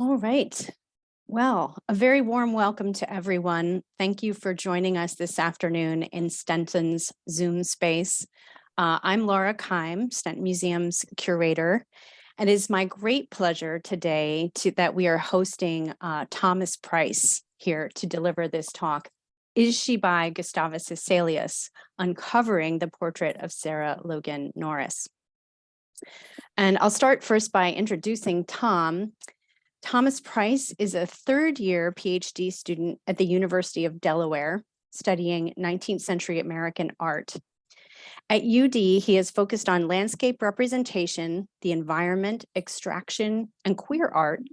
All right. Well, a very warm welcome to everyone. Thank you for joining us this afternoon in Stenton's Zoom space. I'm Laura Keim, Stenton Museum's curator, and it is my great pleasure today that we are hosting Thomas Price here to deliver this talk, Is She by Gustavus Hesselius, uncovering the portrait of Sarah Logan Norris. And I'll start first by introducing Tom. Thomas Price is a third-year PhD student at the University of Delaware, studying 19th century American art. At UD, he has focused on landscape representation, the environment, extraction, and queer art.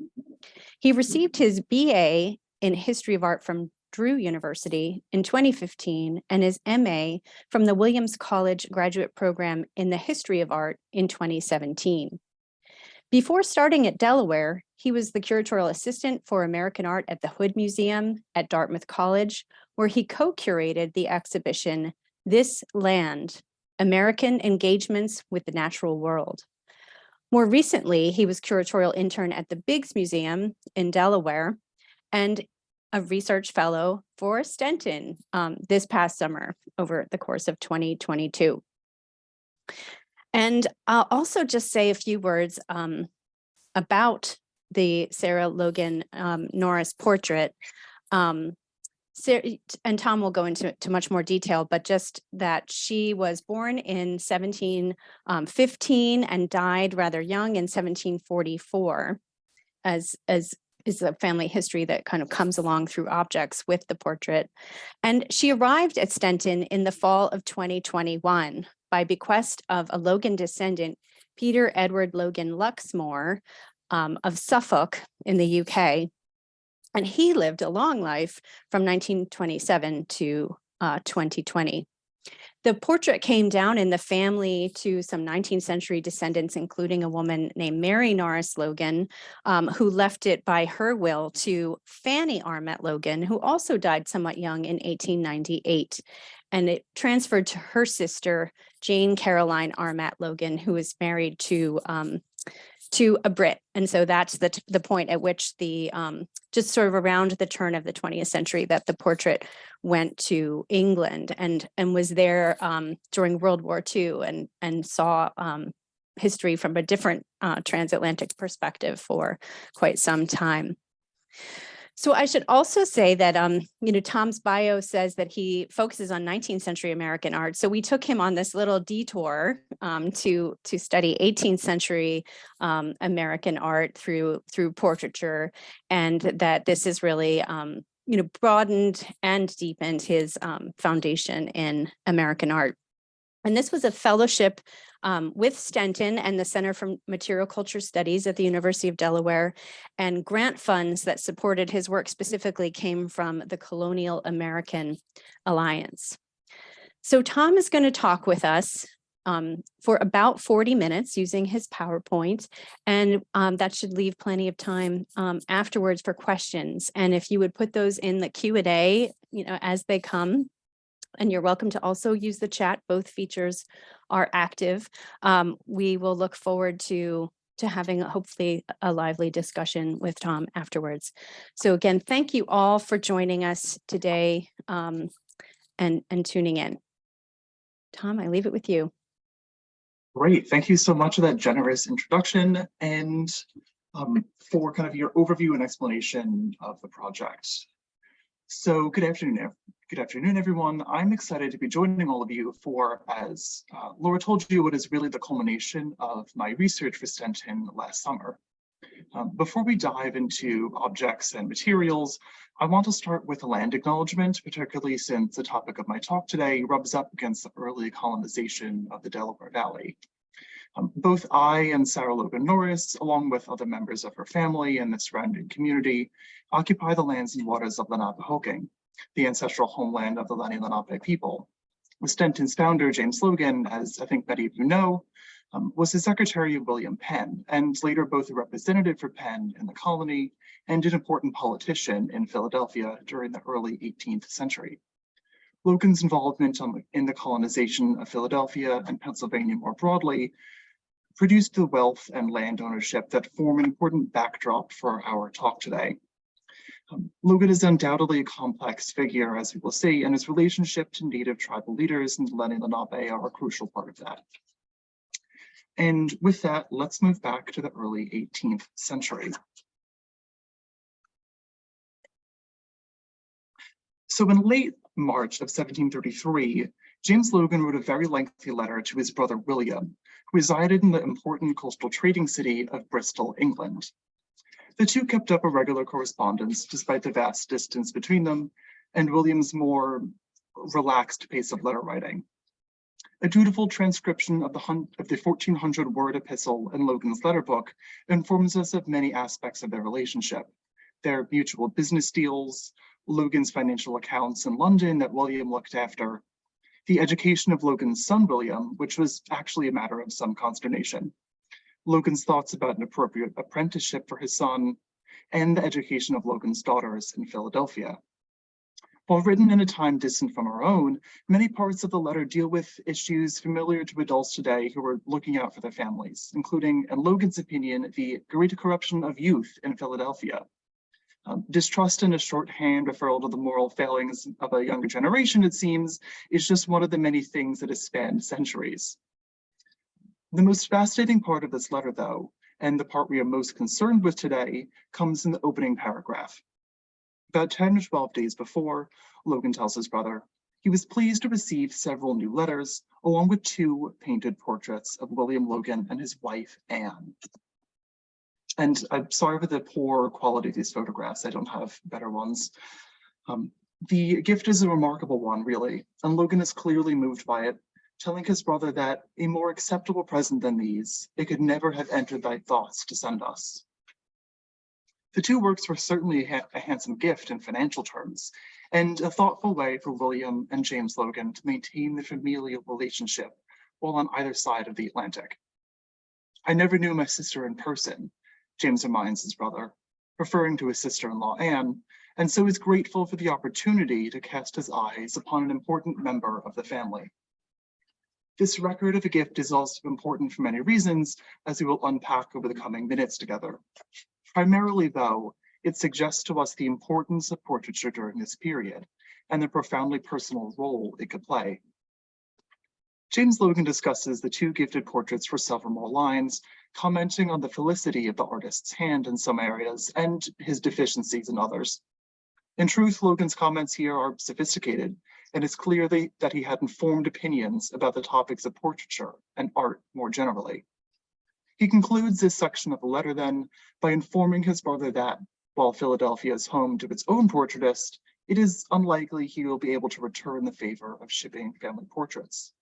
He received his BA in History of Art from Drew University in 2015 and his MA from the Williams College graduate program in the History of Art in 2017. Before starting at Delaware, he was the Curatorial Assistant for American Art at the Hood Museum at Dartmouth College, where he co-curated the exhibition, This Land, American Engagements with the Natural World. More recently, he was curatorial intern at the Biggs Museum in Delaware and a research fellow for Stenton this past summer over the course of 2022. And I'll also just say a few words about the Sarah Logan Norris portrait. Sarah, and Tom will go into much more detail, but just that she was born in 1715 and died rather young in 1744, as is a family history that kind of comes along through objects with the portrait. And she arrived at Stenton in the fall of 2021 by bequest of a Logan descendant, Peter Edward Logan Luxmore of Suffolk in the UK. And he lived a long life from 1927 to 2020. The portrait came down in the family to some 19th century descendants, including a woman named Mary Norris Logan, who left it by her will to Fanny Armet Logan, who also died somewhat young in 1898. And it transferred to her sister, Jane Caroline Armet Logan, who was married to a Brit. And so that's the point at which the just sort of around the turn of the 20th century that the portrait went to England and was there during World War II and saw history from a different transatlantic perspective for quite some time. So I should also say that, Tom's bio says that he focuses on 19th century American art. So we took him on this little detour to study 18th century American art through portraiture, and that this has really, broadened and deepened his foundation in American art. And this was a fellowship with Stenton and the Center for Material Culture Studies at the University of Delaware, and grant funds that supported his work specifically came from the Colonial American Alliance. So Tom is going to talk with us for about 40 minutes using his PowerPoint, and that should leave plenty of time afterwards for questions. And if you would put those in the Q&A, as they come. And you're welcome to also use the chat. Both features are active. We will look forward to having hopefully a lively discussion with Tom afterwards. So again, thank you all for joining us today and tuning in. Tom, I leave it with you. Great. Thank you so much for that generous introduction and for kind of your overview and explanation of the project. So good afternoon, everyone. I'm excited to be joining all of you for, as Laura told you, what is really the culmination of my research for Stenton last summer. Before we dive into objects and materials, I want to start with a land acknowledgement, particularly since the topic of my talk today rubs up against the early colonization of the Delaware Valley. Both I and Sarah Logan Norris, along with other members of her family and the surrounding community, occupy the lands and waters of Lenapehoking, the ancestral homeland of the Lenni Lenape people. Stenton's founder, James Logan, as I think many of you know, was the secretary of William Penn, and later both a representative for Penn in the colony and an important politician in Philadelphia during the early 18th century. Logan's involvement in the colonization of Philadelphia and Pennsylvania more broadly produced the wealth and land ownership that form an important backdrop for our talk today. Logan is undoubtedly a complex figure, as we will see, and his relationship to native tribal leaders in the Lenape are a crucial part of that. And with that, let's move back to the early 18th century. So in late March of 1733, James Logan wrote a very lengthy letter to his brother William, who resided in the important coastal trading city of Bristol, England. The two kept up a regular correspondence despite the vast distance between them and William's more relaxed pace of letter writing. A dutiful transcription of the 1,400-word epistle in Logan's letter book informs us of many aspects of their relationship: their mutual business deals, Logan's financial accounts in London that William looked after, the education of Logan's son William, which was actually a matter of some consternation, Logan's thoughts about an appropriate apprenticeship for his son, and the education of Logan's daughters in Philadelphia. While written in a time distant from our own, many parts of the letter deal with issues familiar to adults today who are looking out for their families, including, in Logan's opinion, the great corruption of youth in Philadelphia. Distrust in a shorthand referral to the moral failings of a younger generation, it seems, is just one of the many things that has spanned centuries. The most fascinating part of this letter, though, and the part we are most concerned with today, comes in the opening paragraph. About 10 or 12 days before, Logan tells his brother, he was pleased to receive several new letters, along with 2 painted portraits of William Logan and his wife, Anne. And I'm sorry for the poor quality of these photographs. I don't have better ones. The gift is a remarkable one, really, and Logan is clearly moved by it, telling his brother that a more acceptable present than these, it could never have entered thy thoughts to send us. The 2 works were certainly a handsome gift in financial terms, and a thoughtful way for William and James Logan to maintain the familial relationship while on either side of the Atlantic. I never knew my sister in person, James reminds his brother, referring to his sister-in-law Anne, and so is grateful for the opportunity to cast his eyes upon an important member of the family. This record of a gift is also important for many reasons, as we will unpack over the coming minutes together. Primarily, though, it suggests to us the importance of portraiture during this period and the profoundly personal role it could play. James Logan discusses the 2 gifted portraits for several more lines, commenting on the felicity of the artist's hand in some areas and his deficiencies in others. In truth, Logan's comments here are sophisticated, and it's clear that he had informed opinions about the topics of portraiture and art more generally. He concludes this section of the letter then by informing his brother that, while Philadelphia is home to its own portraitist, it is unlikely he will be able to return the favor of shipping family portraits.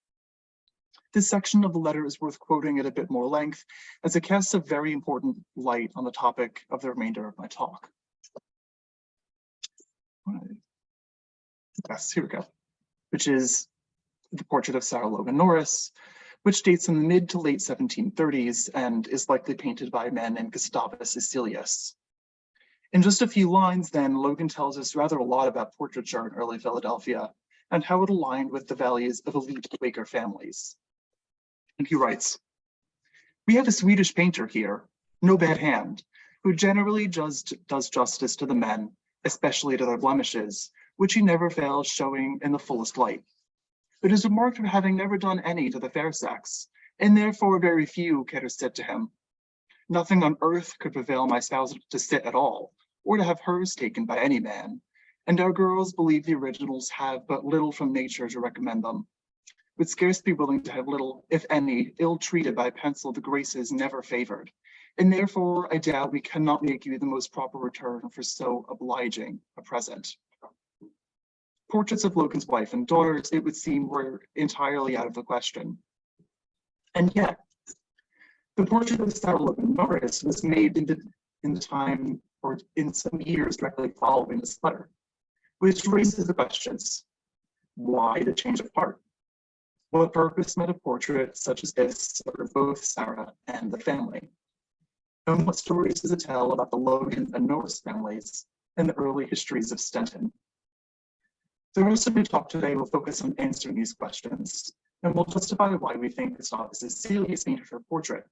This section of the letter is worth quoting at a bit more length, as it casts a very important light on the topic of the remainder of my talk. Yes, here we go, which is the portrait of Sarah Logan Norris, which dates in the mid to late 1730s and is likely painted by a man named Gustavus Hesselius. In just a few lines, then, Logan tells us rather a lot about portraiture in early Philadelphia and how it aligned with the values of elite Quaker families. And he writes, "We have a Swedish painter here, no bad hand, who generally does justice to the men, especially to their blemishes, which he never fails showing in the fullest light. But is remarked for having never done any to the fair sex, and therefore very few care sit to him. Nothing on earth could prevail my spouse to sit at all, or to have hers taken by any man, and our girls believe the originals have but little from nature to recommend them, would scarce be willing to have little, if any, ill-treated by pencil the graces never favored, and therefore I doubt we cannot make you the most proper return for so obliging a present." Portraits of Logan's wife and daughters, it would seem, were entirely out of the question. And yet, the portrait of Sarah Logan Norris was made in the time, or in some years directly following this letter, which raises the questions: why the change of heart? What purpose might a portrait such as this serve both Sarah and the family? And what stories does it tell about the Logan and Norris families and the early histories of Stenton? The rest of my talk today will focus on answering these questions, and will justify why we think Gustavus Hesselius painted her portrait,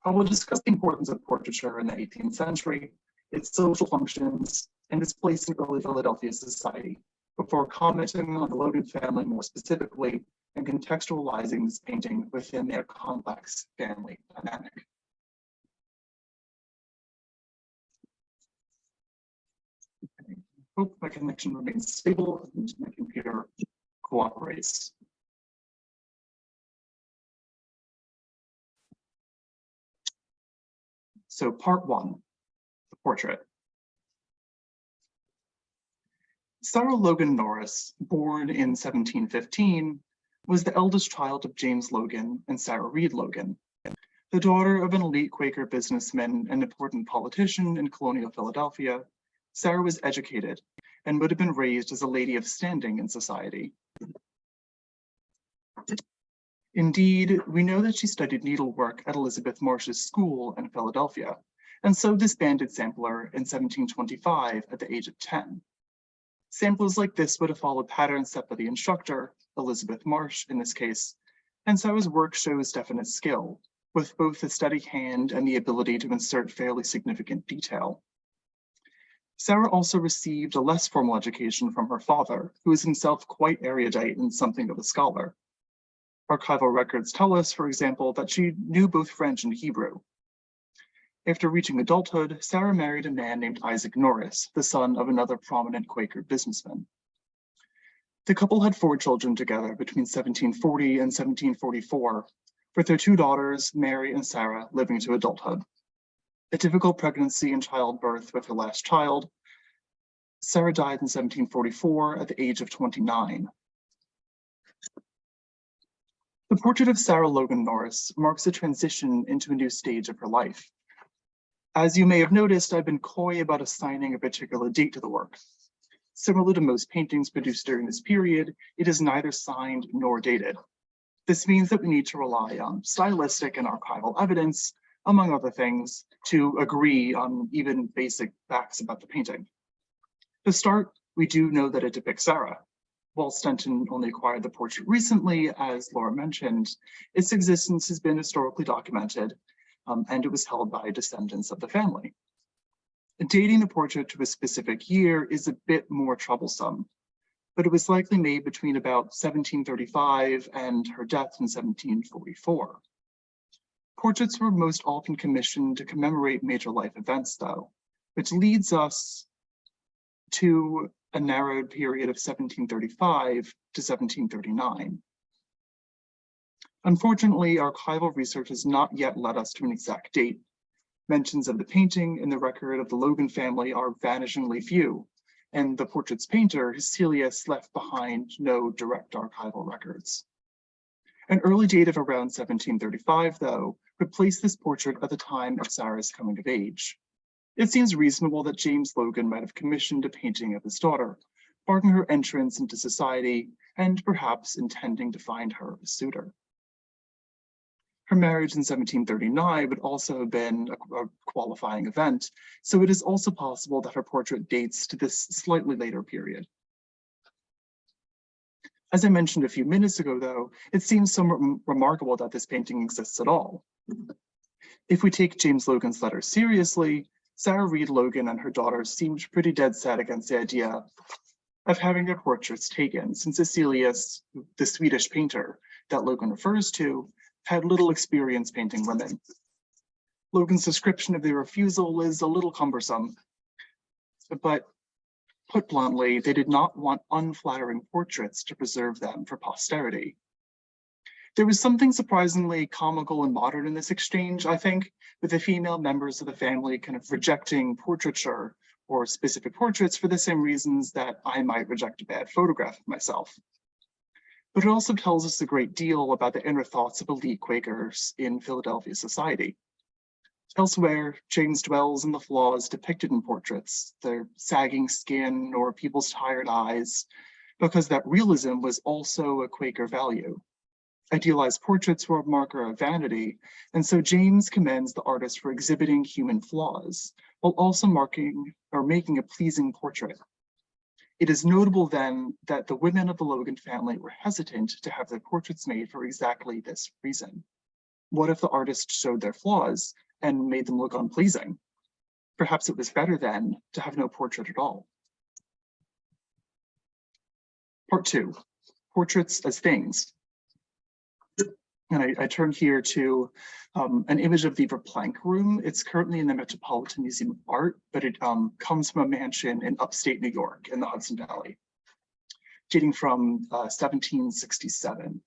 I will discuss the importance of portraiture in the 18th century, its social functions, and its place in early Philadelphia society, before commenting on the Logan family more specifically and contextualizing this painting within their complex family dynamic. Okay. Hope my connection remains stable and my computer cooperates. So part one, the portrait. Sarah Logan Norris, born in 1715, was the eldest child of James Logan and Sarah Reed Logan. The daughter of an elite Quaker businessman and important politician in colonial Philadelphia, Sarah was educated and would have been raised as a lady of standing in society. Indeed, we know that she studied needlework at Elizabeth Marsh's school in Philadelphia, and sewed this banded sampler in 1725 at the age of 10. Samplers like this would have followed patterns set by the instructor, Elizabeth Marsh in this case, and Sarah's work shows definite skill, with both a steady hand and the ability to insert fairly significant detail. Sarah also received a less formal education from her father, who was himself quite erudite and something of a scholar. Archival records tell us, for example, that she knew both French and Hebrew. After reaching adulthood, Sarah married a man named Isaac Norris, the son of another prominent Quaker businessman. The couple had 4 children together between 1740 and 1744, with their 2 daughters, Mary and Sarah, living to adulthood. A difficult pregnancy and childbirth with her last child, Sarah died in 1744 at the age of 29. The portrait of Sarah Logan Norris marks a transition into a new stage of her life. As you may have noticed, I've been coy about assigning a particular date to the work. Similar to most paintings produced during this period, it is neither signed nor dated. This means that we need to rely on stylistic and archival evidence, among other things, to agree on even basic facts about the painting. To start, we do know that it depicts Sarah. While Stenton only acquired the portrait recently, as Laura mentioned, its existence has been historically documented, and it was held by descendants of the family. Dating the portrait to a specific year is a bit more troublesome, but it was likely made between about 1735 and her death in 1744. Portraits were most often commissioned to commemorate major life events, though, which leads us to a narrowed period of 1735 to 1739. Unfortunately, archival research has not yet led us to an exact date. Mentions of the painting in the record of the Logan family are vanishingly few, and the portrait's painter, Hesselius, left behind no direct archival records. An early date of around 1735, though, would place this portrait at the time of Sarah's coming of age. It seems reasonable that James Logan might have commissioned a painting of his daughter, marking her entrance into society and perhaps intending to find her a suitor. Her marriage in 1739 would also have been a qualifying event, so it is also possible that her portrait dates to this slightly later period. As I mentioned a few minutes ago, though, it seems somewhat remarkable that this painting exists at all. If we take James Logan's letter seriously, Sarah Reed Logan and her daughters seemed pretty dead set against the idea of having their portraits taken, since Hesselius, the Swedish painter that Logan refers to, had little experience painting women. Logan's description of their refusal is a little cumbersome, but put bluntly, they did not want unflattering portraits to preserve them for posterity. There was something surprisingly comical and modern in this exchange, I think, with the female members of the family kind of rejecting portraiture or specific portraits for the same reasons that I might reject a bad photograph of myself. But it also tells us a great deal about the inner thoughts of elite Quakers in Philadelphia society. Elsewhere, James dwells on the flaws depicted in portraits, their sagging skin or people's tired eyes, because that realism was also a Quaker value. Idealized portraits were a marker of vanity, and so James commends the artist for exhibiting human flaws, while also making a pleasing portrait. It is notable then that the women of the Logan family were hesitant to have their portraits made for exactly this reason. What if the artist showed their flaws and made them look unpleasing? Perhaps it was better then to have no portrait at all. Part 2, portraits as things. And I turn here to an image of the Verplanck Room. It's currently in the Metropolitan Museum of Art, but it comes from a mansion in upstate New York in the Hudson Valley, dating from 1767.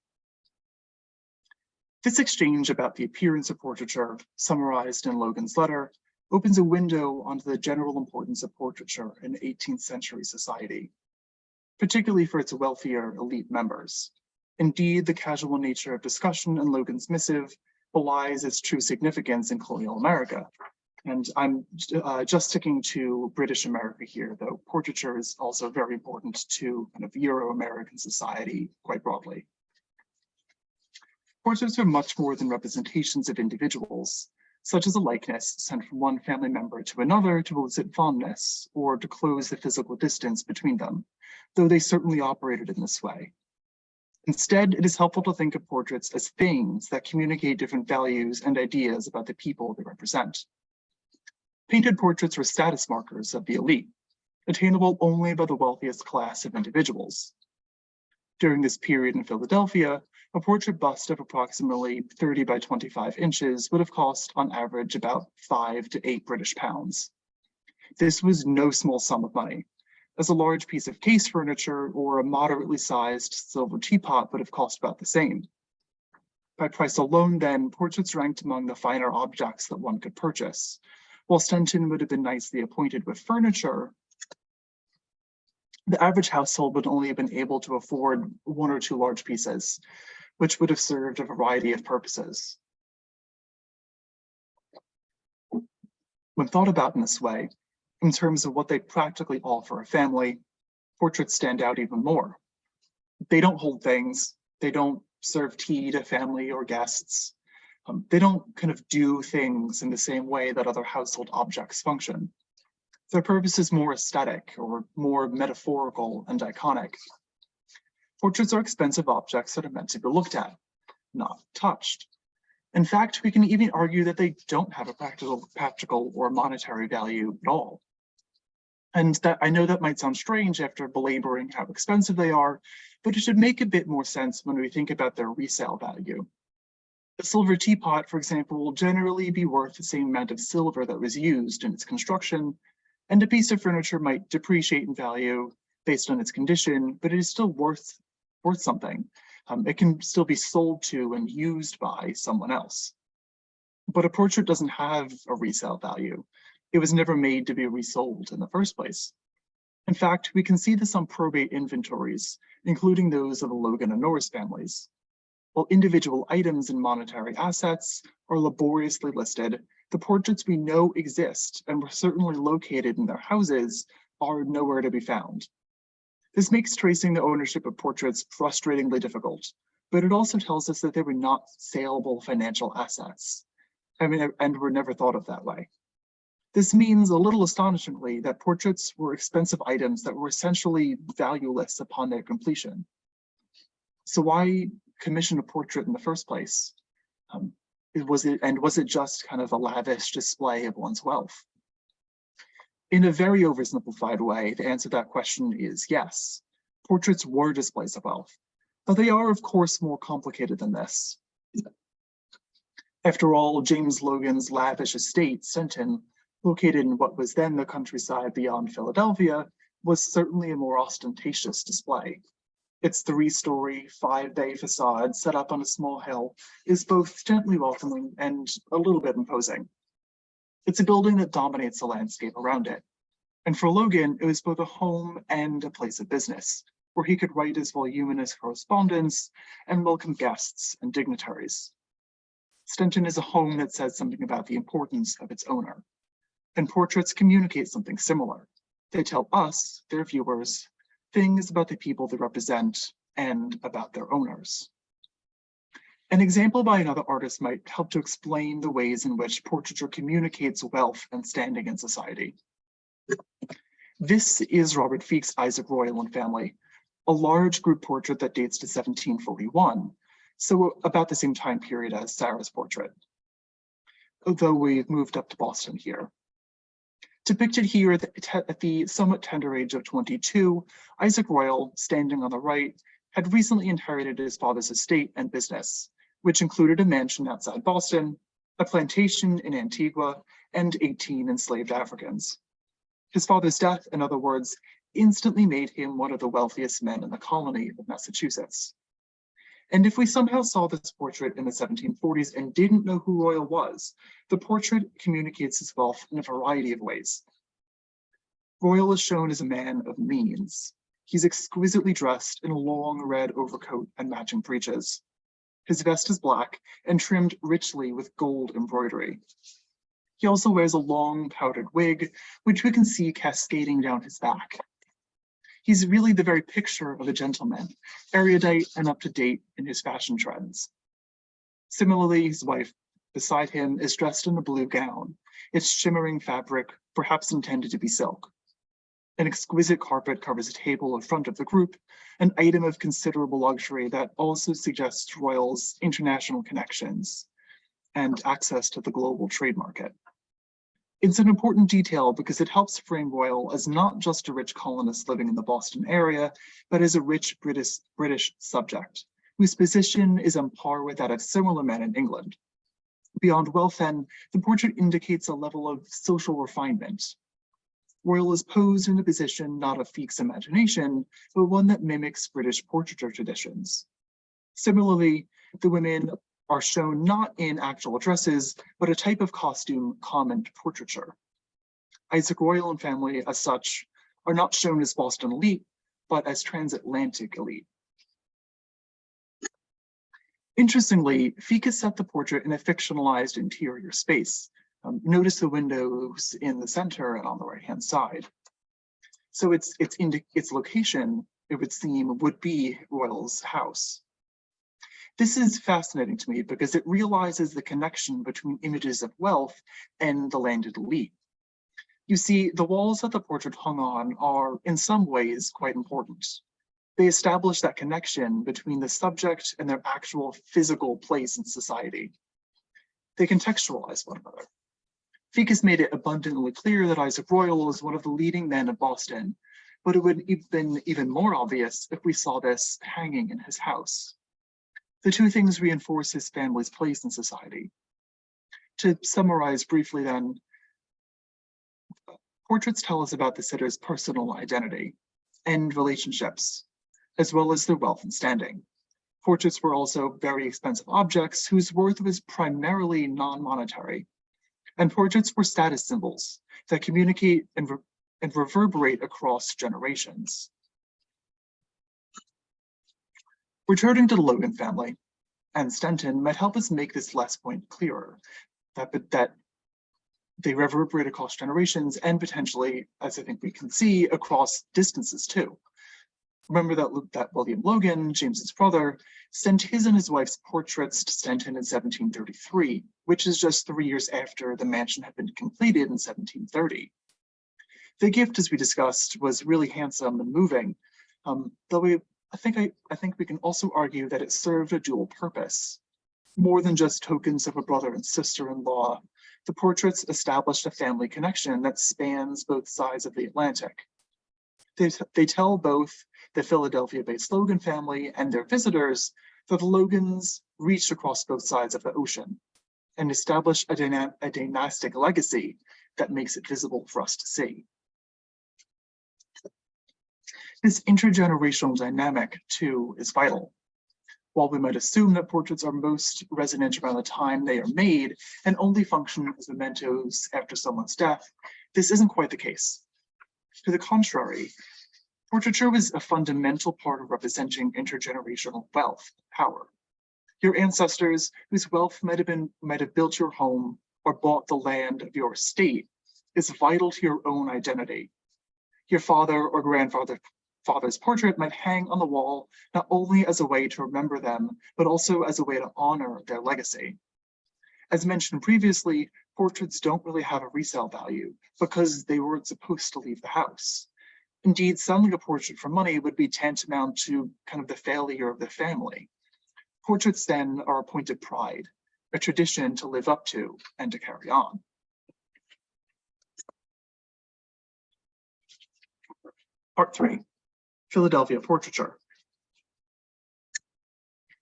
This exchange about the appearance of portraiture, summarized in Logan's letter, opens a window onto the general importance of portraiture in 18th century society, particularly for its wealthier elite members. Indeed, the casual nature of discussion in Logan's missive belies its true significance in colonial America. And I'm just sticking to British America here, though portraiture is also very important to kind of Euro-American society quite broadly. Portraits are much more than representations of individuals, such as a likeness sent from one family member to another to elicit fondness or to close the physical distance between them, though they certainly operated in this way. Instead, it is helpful to think of portraits as things that communicate different values and ideas about the people they represent. Painted portraits were status markers of the elite, attainable only by the wealthiest class of individuals. During this period in Philadelphia, a portrait bust of approximately 30 by 25 inches would have cost on average about 5 to 8 British pounds. This was no small sum of money, as a large piece of case furniture or a moderately sized silver teapot would have cost about the same. By price alone then, portraits ranked among the finer objects that one could purchase. While Stenton would have been nicely appointed with furniture, the average household would only have been able to afford 1 or 2 large pieces, which would have served a variety of purposes. When thought about in this way, in terms of what they practically offer a family, portraits stand out even more. They don't hold things, they don't serve tea to family or guests. They don't kind of do things in the same way that other household objects function. Their purpose is more aesthetic or more metaphorical and iconic. Portraits are expensive objects that are meant to be looked at, not touched. In fact, we can even argue that they don't have a practical or monetary value at all. And that I know that might sound strange after belaboring how expensive they are, but it should make a bit more sense when we think about their resale value. A silver teapot, for example, will generally be worth the same amount of silver that was used in its construction, and a piece of furniture might depreciate in value based on its condition, but it is still worth something. It can still be sold to and used by someone else. But a portrait doesn't have a resale value. It was never made to be resold in the first place. In fact, we can see this on probate inventories, including those of the Logan and Norris families. While individual items and monetary assets are laboriously listed, the portraits we know exist and were certainly located in their houses are nowhere to be found. This makes tracing the ownership of portraits frustratingly difficult, but it also tells us that they were not saleable financial assets. And were never thought of that way. This means, a little astonishingly, that portraits were expensive items that were essentially valueless upon their completion. So why commission a portrait in the first place? Was it just kind of a lavish display of one's wealth? In a very oversimplified way, the answer to that question is yes. Portraits were displays of wealth, but they are, of course, more complicated than this. After all, James Logan's lavish estate, Stenton, located in what was then the countryside beyond Philadelphia, was certainly a more ostentatious display. Its 3-story, 5-bay facade set up on a small hill is both gently welcoming and a little bit imposing. It's a building that dominates the landscape around it. And for Logan, it was both a home and a place of business, where he could write his voluminous correspondence and welcome guests and dignitaries. Stenton is a home that says something about the importance of its owner. And portraits communicate something similar. They tell us, their viewers, things about the people they represent and about their owners. An example by another artist might help to explain the ways in which portraiture communicates wealth and standing in society. This is Robert Feek's Isaac Royal and Family, a large group portrait that dates to 1741, so about the same time period as Sarah's portrait, although we've moved up to Boston here. Depicted here at the somewhat tender age of 22, Isaac Royal, standing on the right, had recently inherited his father's estate and business, which included a mansion outside Boston, a plantation in Antigua, and 18 enslaved Africans. His father's death, in other words, instantly made him one of the wealthiest men in the colony of Massachusetts. And if we somehow saw this portrait in the 1740s and didn't know who Royal was, the portrait communicates his wealth in a variety of ways. Royal is shown as a man of means. He's exquisitely dressed in a long red overcoat and matching breeches. His vest is black and trimmed richly with gold embroidery. He also wears a long powdered wig, which we can see cascading down his back. He's really the very picture of a gentleman, erudite and up to date in his fashion trends. Similarly, his wife beside him is dressed in a blue gown, its shimmering fabric, perhaps intended to be silk. An exquisite carpet covers a table in front of the group, an item of considerable luxury that also suggests Royal's international connections and access to the global trade market. It's an important detail because it helps frame Royal as not just a rich colonist living in the Boston area, but as a rich British subject, whose position is on par with that of similar men in England. Beyond wealth, then, the portrait indicates a level of social refinement. Royal is posed in a position not of Feke's imagination, but one that mimics British portraiture traditions. Similarly, the women are shown not in actual dresses, but a type of costume common to portraiture. Isaac Royal and family, as such, are not shown as Boston elite, but as transatlantic elite. Interestingly, Feke has set the portrait in a fictionalized interior space. Notice the windows in the center and on the right-hand side. So its location, it would seem, would be Royal's house. This is fascinating to me because it realizes the connection between images of wealth and the landed elite. You see, the walls that the portrait hung on are, in some ways, quite important. They establish that connection between the subject and their actual physical place in society. They contextualize one another. Feke has made it abundantly clear that Isaac Royal is one of the leading men of Boston, but it would have been even more obvious if we saw this hanging in his house. The two things reinforce his family's place in society. To summarize briefly then, portraits tell us about the sitter's personal identity and relationships, as well as their wealth and standing. Portraits were also very expensive objects whose worth was primarily non-monetary. And portraits were status symbols that communicate and reverberate across generations. Returning to the Logan family and Stenton might help us make this last point clearer, that they reverberate across generations and potentially, as I think we can see, across distances too. Remember that William Logan, James's brother, sent his and his wife's portraits to Stenton in 1733, which is just 3 years after the mansion had been completed in 1730. The gift, as we discussed, was really handsome and moving, though I think we can also argue that it served a dual purpose. More than just tokens of a brother and sister-in-law, the portraits established a family connection that spans both sides of the Atlantic. They tell both the Philadelphia-based Logan family and their visitors that the Logans reached across both sides of the ocean and established a dynastic legacy that makes it visible for us to see. This intergenerational dynamic, too, is vital. While we might assume that portraits are most resonant around the time they are made and only function as mementos after someone's death, this isn't quite the case. To the contrary, portraiture was a fundamental part of representing intergenerational wealth, power. Your ancestors, whose wealth might have built your home or bought the land of your estate, is vital to your own identity. Your father or grandfather's portrait might hang on the wall not only as a way to remember them, but also as a way to honor their legacy. As mentioned previously, portraits don't really have a resale value because they weren't supposed to leave the house. Indeed, selling a portrait for money would be tantamount to kind of the failure of the family. Portraits then are a point of pride, a tradition to live up to and to carry on. Part 3, Philadelphia portraiture.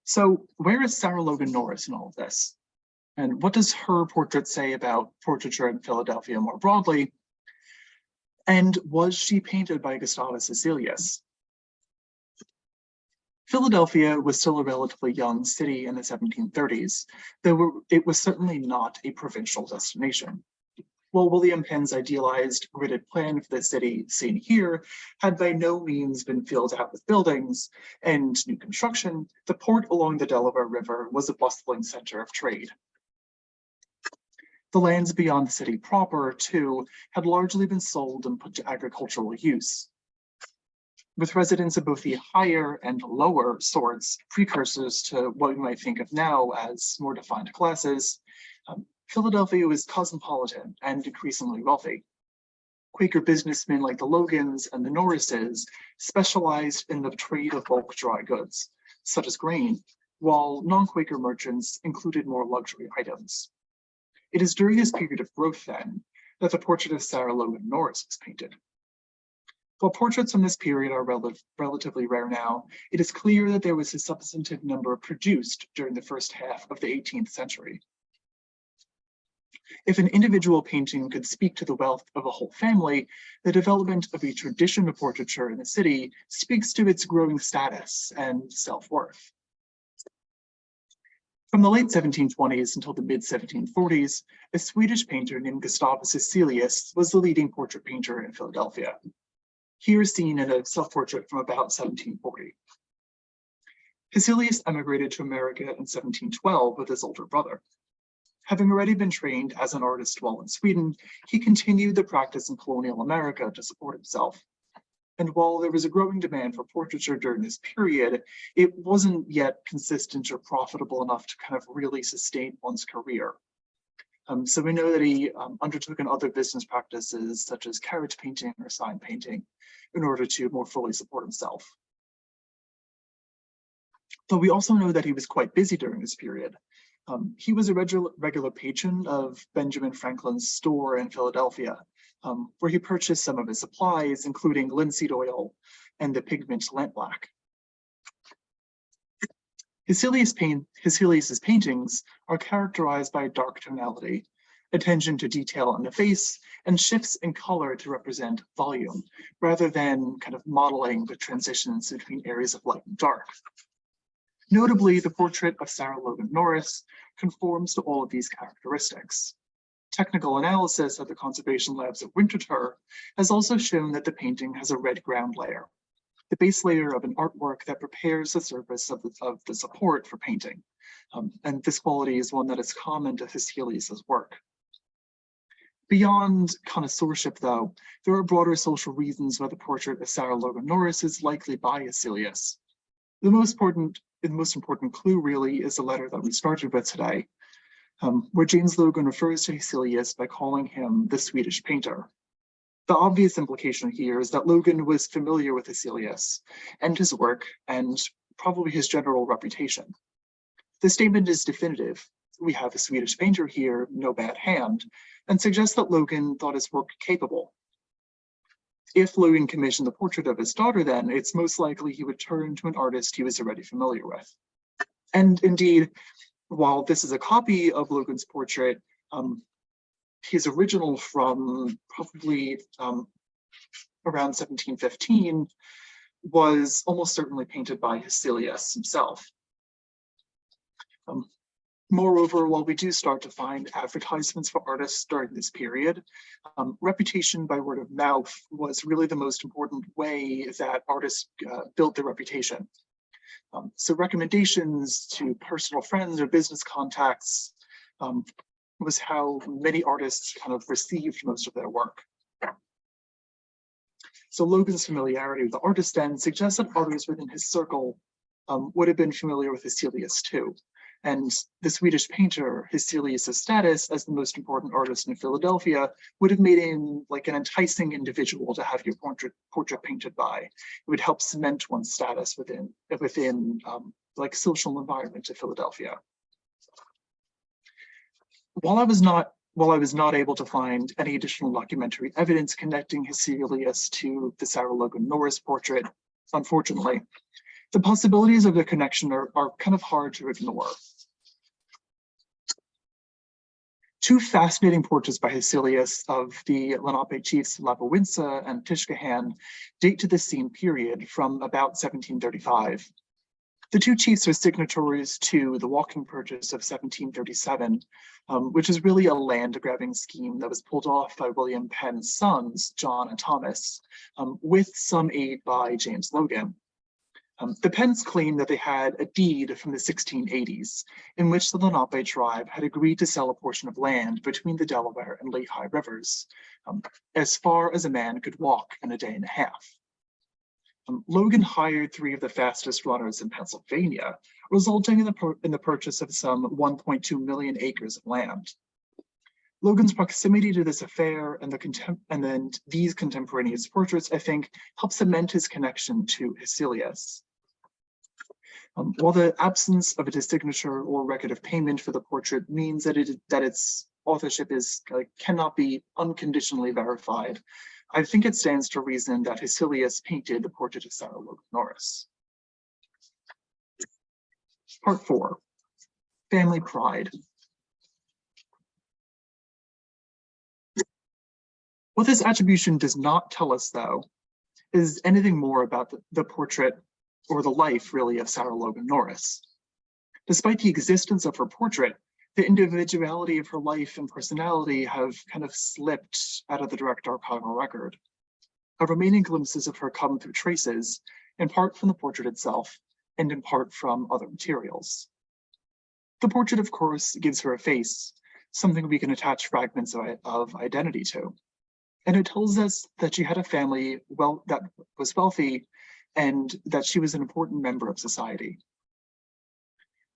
So where is Sarah Logan Norris in all of this? And what does her portrait say about portraiture in Philadelphia more broadly? And was she painted by Gustavus Hesselius? Philadelphia was still a relatively young city in the 1730s, though it was certainly not a provincial destination. While William Penn's idealized gridded plan for the city, seen here, had by no means been filled out with buildings and new construction, the port along the Delaware River was a bustling center of trade. The lands beyond the city proper, too, had largely been sold and put to agricultural use. With residents of both the higher and lower sorts, precursors to what we might think of now as more defined classes, Philadelphia was cosmopolitan and increasingly wealthy. Quaker businessmen like the Logans and the Norrises specialized in the trade of bulk dry goods, such as grain, while non-Quaker merchants included more luxury items. It is during this period of growth, then, that the portrait of Sarah Logan Norris was painted. While portraits from this period are relatively rare now, it is clear that there was a substantive number produced during the first half of the 18th century. If an individual painting could speak to the wealth of a whole family, the development of a tradition of portraiture in the city speaks to its growing status and self-worth. From the late 1720s until the mid-1740s, a Swedish painter named Gustavus Hesselius was the leading portrait painter in Philadelphia. Here seen in a self-portrait from about 1740. Hesselius emigrated to America in 1712 with his older brother. Having already been trained as an artist while in Sweden, he continued the practice in colonial America to support himself. And while there was a growing demand for portraiture during this period, it wasn't yet consistent or profitable enough to kind of really sustain one's career. So we know that he undertook in other business practices such as carriage painting or sign painting in order to more fully support himself. But we also know that he was quite busy during this period. He was a regular patron of Benjamin Franklin's store in Philadelphia, where he purchased some of his supplies, including linseed oil and the pigment lampblack. Hesselius's paintings are characterized by dark tonality, attention to detail in the face, and shifts in color to represent volume, rather than kind of modeling the transitions between areas of light and dark. Notably, the portrait of Sarah Logan Norris conforms to all of these characteristics. Technical analysis at the conservation labs at Winterthur has also shown that the painting has a red ground layer, the base layer of an artwork that prepares the surface of the support for painting. And this quality is one that is common to Hesselius's work. Beyond connoisseurship, though, there are broader social reasons why the portrait of Sarah Logan Norris is likely by Hesselius. The most important clue really is the letter that we started with today, where James Logan refers to Hesselius by calling him the Swedish painter. The obvious implication here is that Logan was familiar with Hesselius and his work and probably his general reputation. The statement is definitive. We have a Swedish painter here, no bad hand, and suggests that Logan thought his work capable. If Logan commissioned the portrait of his daughter, then it's most likely he would turn to an artist he was already familiar with. And indeed, while this is a copy of Logan's portrait, his original from probably around 1715 was almost certainly painted by Hesselius himself. Moreover, while we do start to find advertisements for artists during this period, reputation by word of mouth was really the most important way that artists built their reputation. So recommendations to personal friends or business contacts was how many artists kind of received most of their work. So Logan's familiarity with the artist then suggests that others within his circle would have been familiar with Hesselius too. And the Swedish painter, Hesselius' status as the most important artist in Philadelphia would have made him like an enticing individual to have your portrait painted by. It would help cement one's status within like social environment of Philadelphia. While I was not able to find any additional documentary evidence connecting Hesselius to the Sarah Logan Norris portrait, unfortunately, the possibilities of the connection are kind of hard to ignore. Two fascinating portraits by Hesselius of the Lenape chiefs Lapowinsa and Tishkahan date to the same period from about 1735. The two chiefs are signatories to the walking purchase of 1737, which is really a land-grabbing scheme that was pulled off by William Penn's sons, John and Thomas, with some aid by James Logan. The Penns claim that they had a deed from the 1680s in which the Lenape tribe had agreed to sell a portion of land between the Delaware and Lehigh rivers, as far as a man could walk in a day and a half. Logan hired three of the fastest runners in Pennsylvania, resulting in the purchase of some 1.2 million acres of land. Logan's proximity to this affair and then these contemporaneous portraits, I think, help cement his connection to Hesselius. While the absence of a signature or record of payment for the portrait means that its authorship cannot be unconditionally verified, I think it stands to reason that Hesselius painted the portrait of Sarah Logan Norris. Part 4, Family Pride. What this attribution does not tell us, though, is anything more about the portrait or the life, really, of Sarah Logan Norris. Despite the existence of her portrait, the individuality of her life and personality have kind of slipped out of the direct archival record. Our remaining glimpses of her come through traces, in part from the portrait itself, and in part from other materials. The portrait, of course, gives her a face, something we can attach fragments of identity to. And it tells us that she had a family that was wealthy and that she was an important member of society.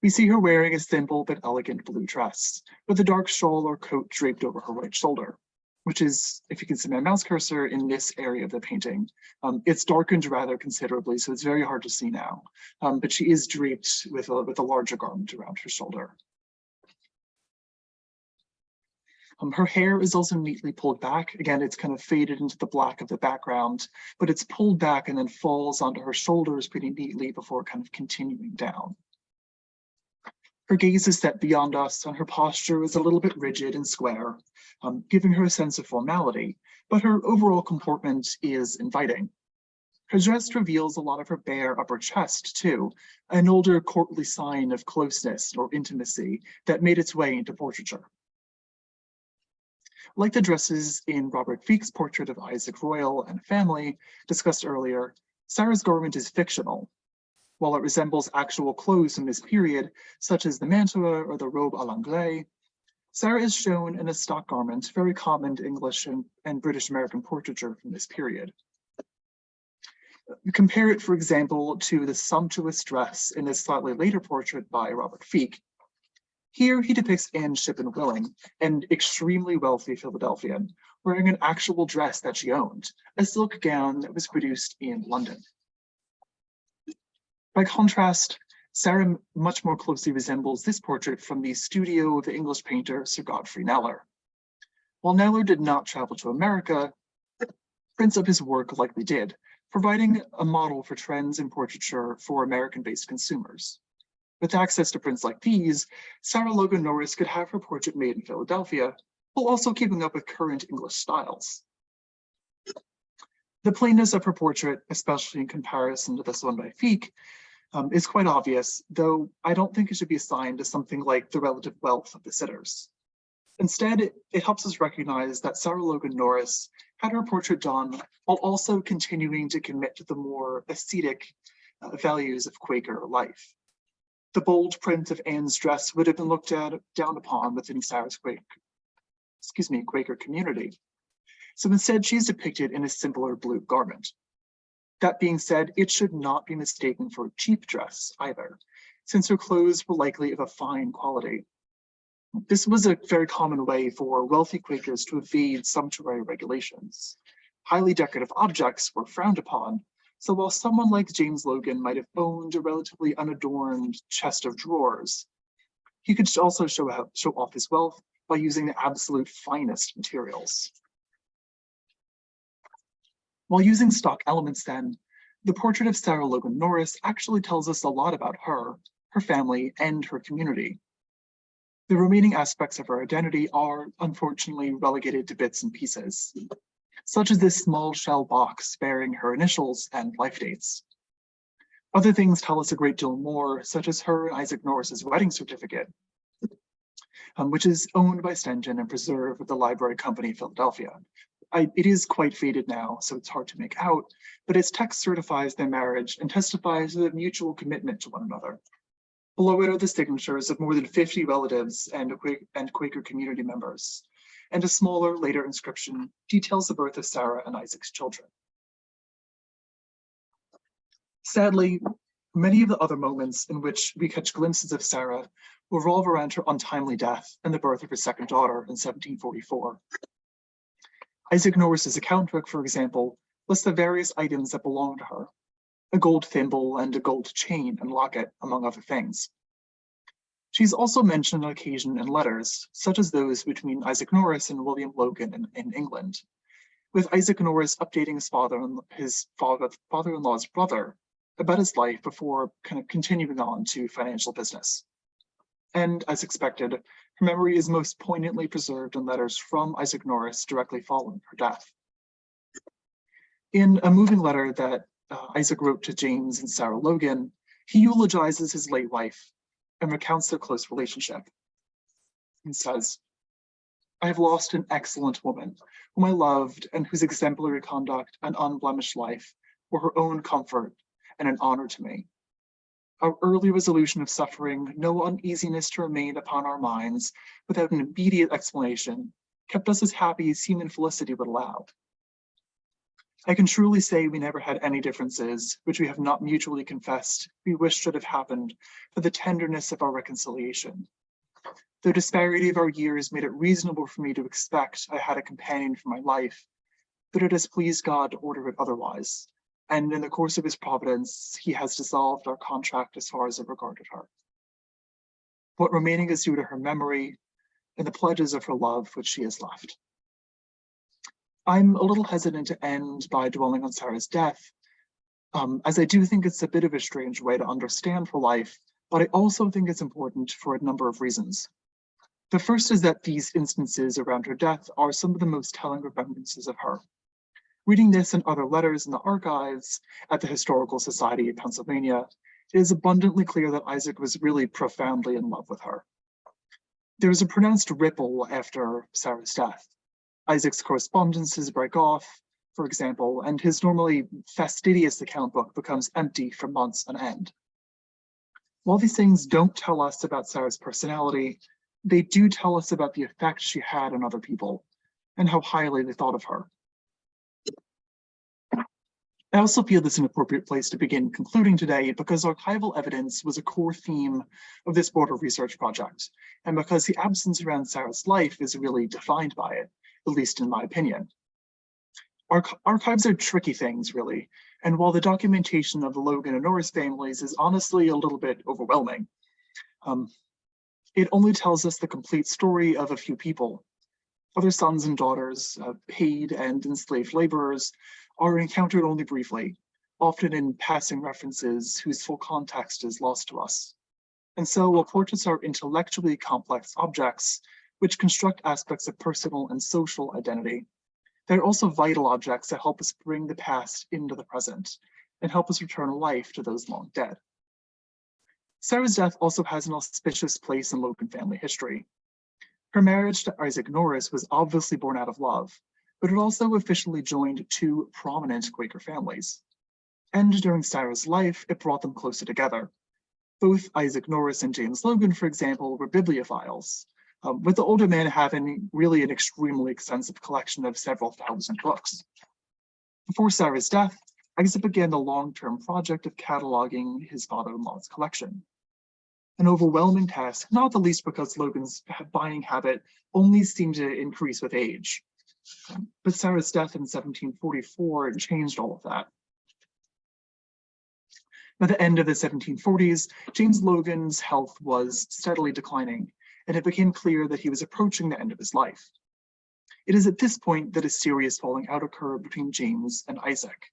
We see her wearing a simple but elegant blue dress with a dark shawl or coat draped over her right shoulder, which is, if you can see my mouse cursor in this area of the painting, it's darkened rather considerably, so it's very hard to see now. But she is draped with a larger garment around her shoulder. Her hair is also neatly pulled back. Again, it's kind of faded into the black of the background, but it's pulled back and then falls onto her shoulders pretty neatly before kind of continuing down. Her gaze is set beyond us, and her posture is a little bit rigid and square, giving her a sense of formality, but her overall comportment is inviting. Her dress reveals a lot of her bare upper chest, too, an older courtly sign of closeness or intimacy that made its way into portraiture. Like the dresses in Robert Feek's portrait of Isaac Royal and family discussed earlier, Sarah's garment is fictional. While it resembles actual clothes from this period, such as the mantua or the robe à l'anglaise, Sarah is shown in a stock garment, very common to English and British American portraiture from this period. Compare it, for example, to the sumptuous dress in this slightly later portrait by Robert Feek. Here he depicts Anne Shippen Willing, an extremely wealthy Philadelphian, wearing an actual dress that she owned, a silk gown that was produced in London. By contrast, Sarah much more closely resembles this portrait from the studio of the English painter Sir Godfrey Kneller. While Kneller did not travel to America, prints of his work likely did, providing a model for trends in portraiture for American-based consumers. With access to prints like these, Sarah Logan Norris could have her portrait made in Philadelphia, while also keeping up with current English styles. The plainness of her portrait, especially in comparison to this one by Feek, is quite obvious, though I don't think it should be assigned to something like the relative wealth of the sitters. Instead, it helps us recognize that Sarah Logan Norris had her portrait done while also continuing to commit to the more ascetic values of Quaker life. The bold print of Anne's dress would have been looked down upon within Sarah's Quaker community. So instead, she's depicted in a simpler blue garment. That being said, it should not be mistaken for a cheap dress either, since her clothes were likely of a fine quality. This was a very common way for wealthy Quakers to evade sumptuary regulations. Highly decorative objects were frowned upon, So while someone like James Logan might have owned a relatively unadorned chest of drawers, he could also show off his wealth by using the absolute finest materials. While using stock elements then, the portrait of Sarah Logan Norris actually tells us a lot about her, her family, and her community. The remaining aspects of her identity are, unfortunately, relegated to bits and pieces, such as this small shell box bearing her initials and life dates. Other things tell us a great deal more, such as her and Isaac Norris's wedding certificate, which is owned by Stenton and preserved at the Library Company, Philadelphia. It is quite faded now, so it's hard to make out, but its text certifies their marriage and testifies to the mutual commitment to one another. Below it are the signatures of more than 50 relatives and Quaker community members, and a smaller, later inscription details the birth of Sarah and Isaac's children. Sadly, many of the other moments in which we catch glimpses of Sarah revolve around her untimely death and the birth of her second daughter in 1744. Isaac Norris's account book, for example, lists the various items that belong to her, a gold thimble and a gold chain and locket, among other things. She's also mentioned on occasion in letters, such as those between Isaac Norris and William Logan in England, with Isaac Norris updating his father-in-law's brother about his life before kind of continuing on to financial business. And as expected, her memory is most poignantly preserved in letters from Isaac Norris directly following her death. In a moving letter that Isaac wrote to James and Sarah Logan, he eulogizes his late wife and recounts their close relationship. He says, "I have lost an excellent woman whom I loved and whose exemplary conduct and unblemished life were her own comfort and an honor to me. Our early resolution of suffering no uneasiness to remain upon our minds without an immediate explanation kept us as happy as human felicity would allow. I can truly say we never had any differences which we have not mutually confessed we wished should have happened for the tenderness of our reconciliation. The disparity of our years made it reasonable for me to expect I had a companion for my life, but it has pleased God to order it otherwise, and in the course of his providence, he has dissolved our contract as far as it regarded her. What remaining is due to her memory and the pledges of her love which she has left." I'm a little hesitant to end by dwelling on Sarah's death, as I do think it's a bit of a strange way to understand her life, but I also think it's important for a number of reasons. The first is that these instances around her death are some of the most telling remembrances of her. Reading this and other letters in the archives at the Historical Society of Pennsylvania, it is abundantly clear that Isaac was really profoundly in love with her. There is a pronounced ripple after Sarah's death. Isaac's correspondences break off, for example, and his normally fastidious account book becomes empty for months on end. While these things don't tell us about Sarah's personality, they do tell us about the effect she had on other people and how highly they thought of her. I also feel this is an appropriate place to begin concluding today because archival evidence was a core theme of this broader research project, and because the absence around Sarah's life is really defined by it, at least in my opinion. Archives are tricky things, really, and while the documentation of the Logan and Norris families is honestly a little bit overwhelming, it only tells us the complete story of a few people. Other sons and daughters, paid and enslaved laborers, are encountered only briefly, often in passing references whose full context is lost to us. And so while portraits are intellectually complex objects, which construct aspects of personal and social identity, they're also vital objects that help us bring the past into the present and help us return life to those long dead. Sarah's death also has an auspicious place in Logan family history. Her marriage to Isaac Norris was obviously born out of love, but it also officially joined two prominent Quaker families. And during Sarah's life, it brought them closer together. Both Isaac Norris and James Logan, for example, were bibliophiles, with the older man having really an extremely extensive collection of several thousand books. Before Sarah's death, Isaac began the long-term project of cataloging his father-in-law's collection. An overwhelming task, not the least because Logan's buying habit only seemed to increase with age. But Sarah's death in 1744 changed all of that. By the end of the 1740s, James Logan's health was steadily declining, and it became clear that he was approaching the end of his life. It is at this point that a serious falling out occurred between James and Isaac.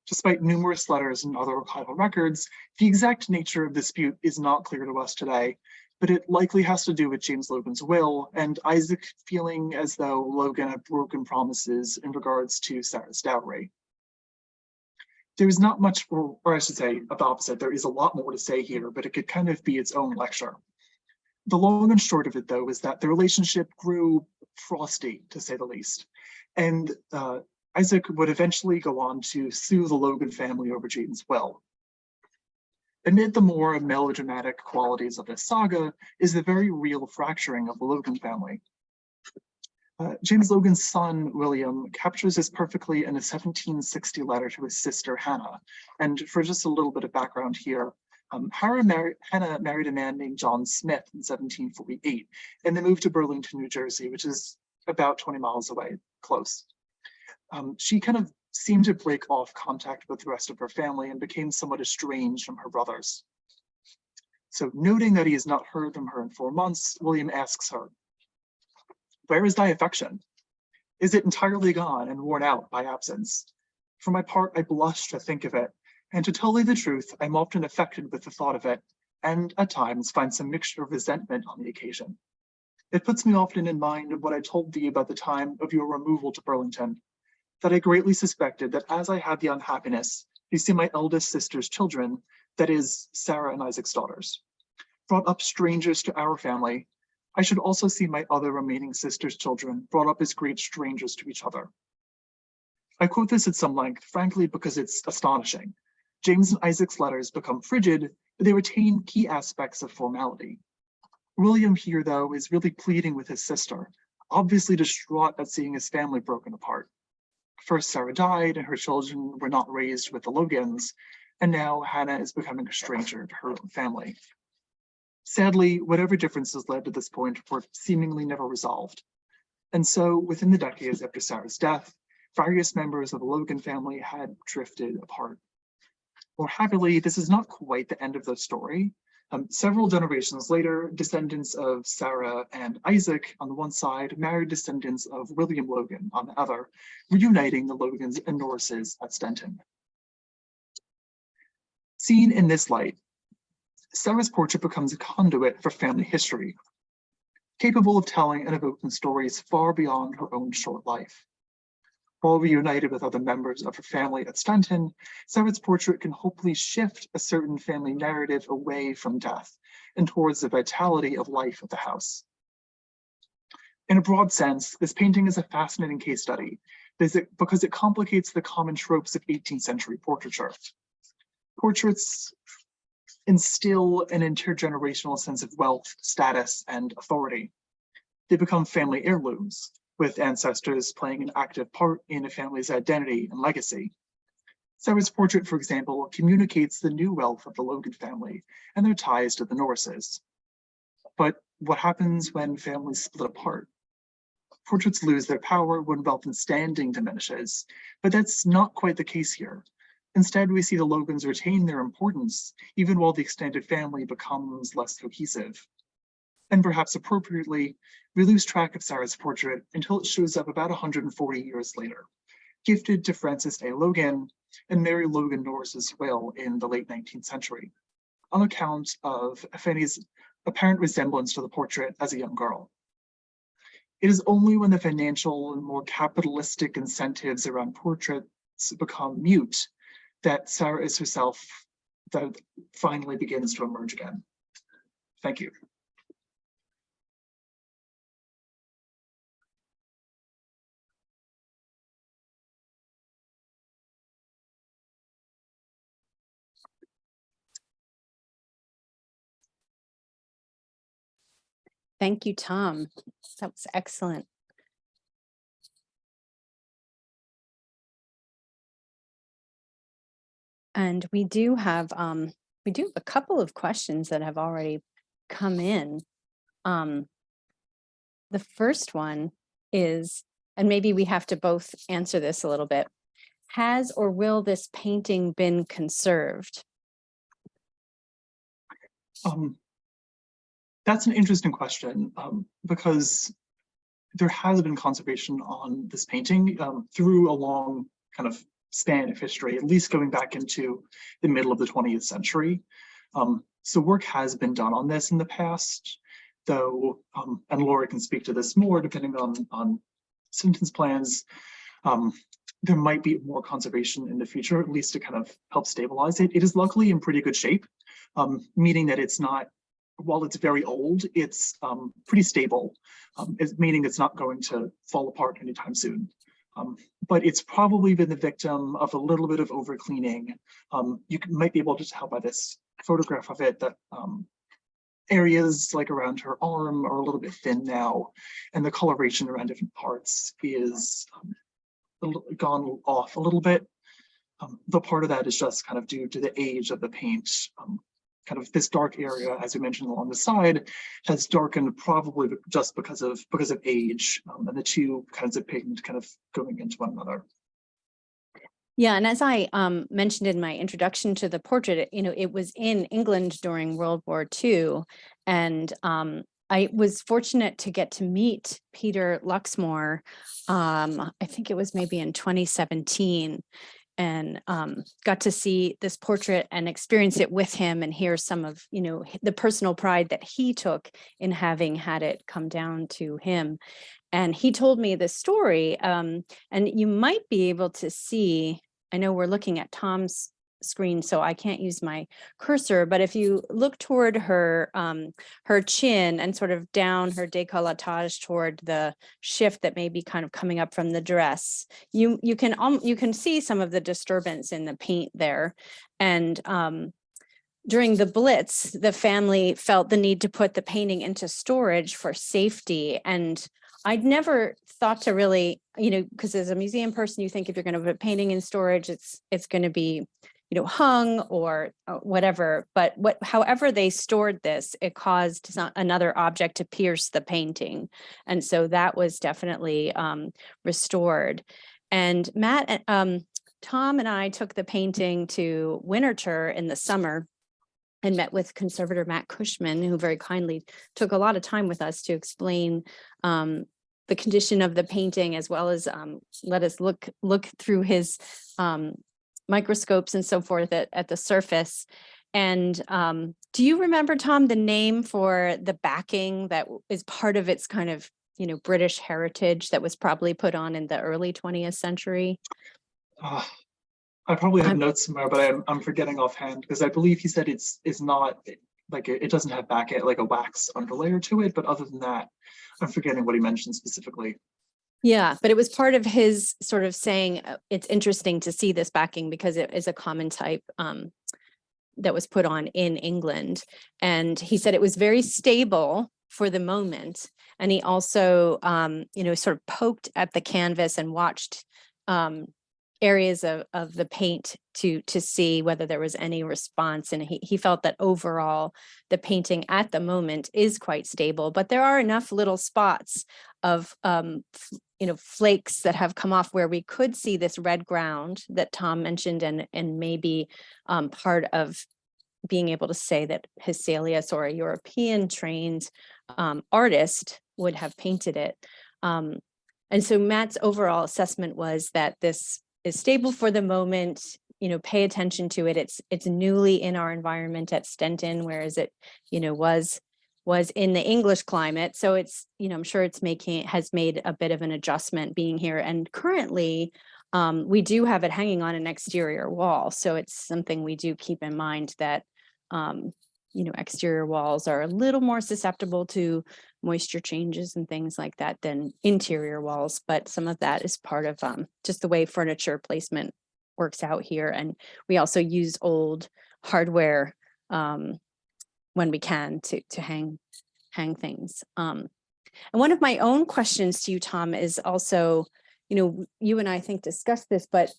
Despite numerous letters and other archival records, the exact nature of the dispute is not clear to us today, but it likely has to do with James Logan's will and Isaac feeling as though Logan had broken promises in regards to Sarah's dowry. There is not much, or I should say, the opposite, there is a lot more to say here, but it could kind of be its own lecture. The long and short of it, though, is that the relationship grew frosty, to say the least, and Isaac would eventually go on to sue the Logan family over James' will. Amid the more melodramatic qualities of this saga is the very real fracturing of the Logan family. James Logan's son, William, captures this perfectly in a 1760 letter to his sister, Hannah. And for just a little bit of background here, Hannah married a man named John Smith in 1748, and they moved to Burlington, New Jersey, which is about 20 miles away, close. She kind of seemed to break off contact with the rest of her family and became somewhat estranged from her brothers. So noting that he has not heard from her in 4 months, William asks her, "Where is thy affection? Is it entirely gone and worn out by absence? For my part, I blush to think of it, and to tell thee the truth, I'm often affected with the thought of it, and at times find some mixture of resentment on the occasion. It puts me often in mind of what I told thee about the time of your removal to Burlington, that I greatly suspected that as I had the unhappiness to see my eldest sister's children, that is, Sarah and Isaac's daughters, brought up strangers to our family, I should also see my other remaining sister's children brought up as great strangers to each other." I quote this at some length, frankly, because it's astonishing. James and Isaac's letters become frigid, but they retain key aspects of formality. William here, though, is really pleading with his sister, obviously distraught at seeing his family broken apart. First, Sarah died and her children were not raised with the Logans, and now Hannah is becoming a stranger to her own family. Sadly, whatever differences led to this point were seemingly never resolved. And so, within the decades after Sarah's death, various members of the Logan family had drifted apart. More happily, this is not quite the end of the story. Several generations later, descendants of Sarah and Isaac on the one side married descendants of William Logan on the other, reuniting the Logans and Norrises at Stenton. Seen in this light, Sarah's portrait becomes a conduit for family history, capable of telling and evoking stories far beyond her own short life. While reunited with other members of her family at Stenton, Sarah's portrait can hopefully shift a certain family narrative away from death and towards the vitality of life at the house. In a broad sense, this painting is a fascinating case study because it complicates the common tropes of 18th century portraiture. Portraits instill an intergenerational sense of wealth, status, and authority. They become family heirlooms, with ancestors playing an active part in a family's identity and legacy. Sarah's portrait, for example, communicates the new wealth of the Logan family and their ties to the Norrises. But what happens when families split apart? Portraits lose their power when wealth and standing diminishes, but that's not quite the case here. Instead, we see the Logans retain their importance, even while the extended family becomes less cohesive. And perhaps appropriately, we lose track of Sarah's portrait until it shows up about 140 years later, gifted to Frances A. Logan and Mary Logan Norris's will in the late 19th century, on account of Fanny's apparent resemblance to the portrait as a young girl. It is only when the financial and more capitalistic incentives around portraits become mute that Sarah is herself that finally begins to emerge again. Thank you. Thank you, Tom. That was excellent. And we do have a couple of questions that have already come in. The first one is, and maybe we have to both answer this a little bit. Has or will this painting been conserved? That's an interesting question, because there has been conservation on this painting through a long kind of span of history, at least going back into the middle of the 20th century. So work has been done on this in the past, though, and Laura can speak to this more depending on Stenton's plans. There might be more conservation in the future, at least to kind of help stabilize it. It is luckily in pretty good shape, meaning that it's not, while it's very old, it's pretty stable, meaning it's not going to fall apart anytime soon. But it's probably been the victim of a little bit of over cleaning. Might be able to tell by this photograph of it that areas like around her arm are a little bit thin now, and the coloration around different parts is gone off a little bit. The part of that is just kind of due to the age of the paint. Kind of this dark area, as we mentioned along the side, has darkened probably just because of age, and the two kinds of pigment kind of going into one another. Yeah, and as I mentioned in my introduction to the portrait, it was in England during World War II, and I was fortunate to get to meet Peter Luxmore. I think it was maybe in 2017. And got to see this portrait and experience it with him and hear some of, the personal pride that he took in having had it come down to him. And he told me this story, and you might be able to see, I know we're looking at Tom's screen, so I can't use my cursor, but if you look toward her her chin and sort of down her décolletage toward the shift that may be kind of coming up from the dress, you can see some of the disturbance in the paint there. And during the Blitz, the family felt the need to put the painting into storage for safety. And I'd never thought to really, because as a museum person, you think if you're going to put painting in storage, it's going to be hung or whatever, but however they stored this, it caused another object to pierce the painting. And so that was definitely restored. And Tom and I took the painting to Winterthur in the summer and met with conservator Matt Cushman, who very kindly took a lot of time with us to explain the condition of the painting, as well as let us look through his microscopes and so forth at the surface. And do you remember, Tom, the name for the backing that is part of its kind of, British heritage that was probably put on in the early 20th century? I probably have notes somewhere, but I'm forgetting offhand, because I believe he said it's not like it doesn't have like a wax underlayer to it, but other than that, I'm forgetting what he mentioned specifically. Yeah, but it was part of his sort of saying it's interesting to see this backing because it is a common type that was put on in England. And he said it was very stable for the moment. And he also, sort of poked at the canvas and watched areas of the paint to see whether there was any response. And he felt that overall the painting at the moment is quite stable, but there are enough little spots of flakes that have come off where we could see this red ground that Tom mentioned, and maybe part of being able to say that Hesselius or a European trained artist would have painted it. And so Matt's overall assessment was that this is stable for the moment, pay attention to it. It's newly in our environment at Stenton, whereas it, was in the English climate. So it's, I'm sure has made a bit of an adjustment being here. And currently we do have it hanging on an exterior wall. So it's something we do keep in mind that, exterior walls are a little more susceptible to moisture changes and things like that than interior walls. But some of that is part of just the way furniture placement works out here. And we also use old hardware when we can to hang things. And one of my own questions to you, Tom, is also, you and I think discussed this, but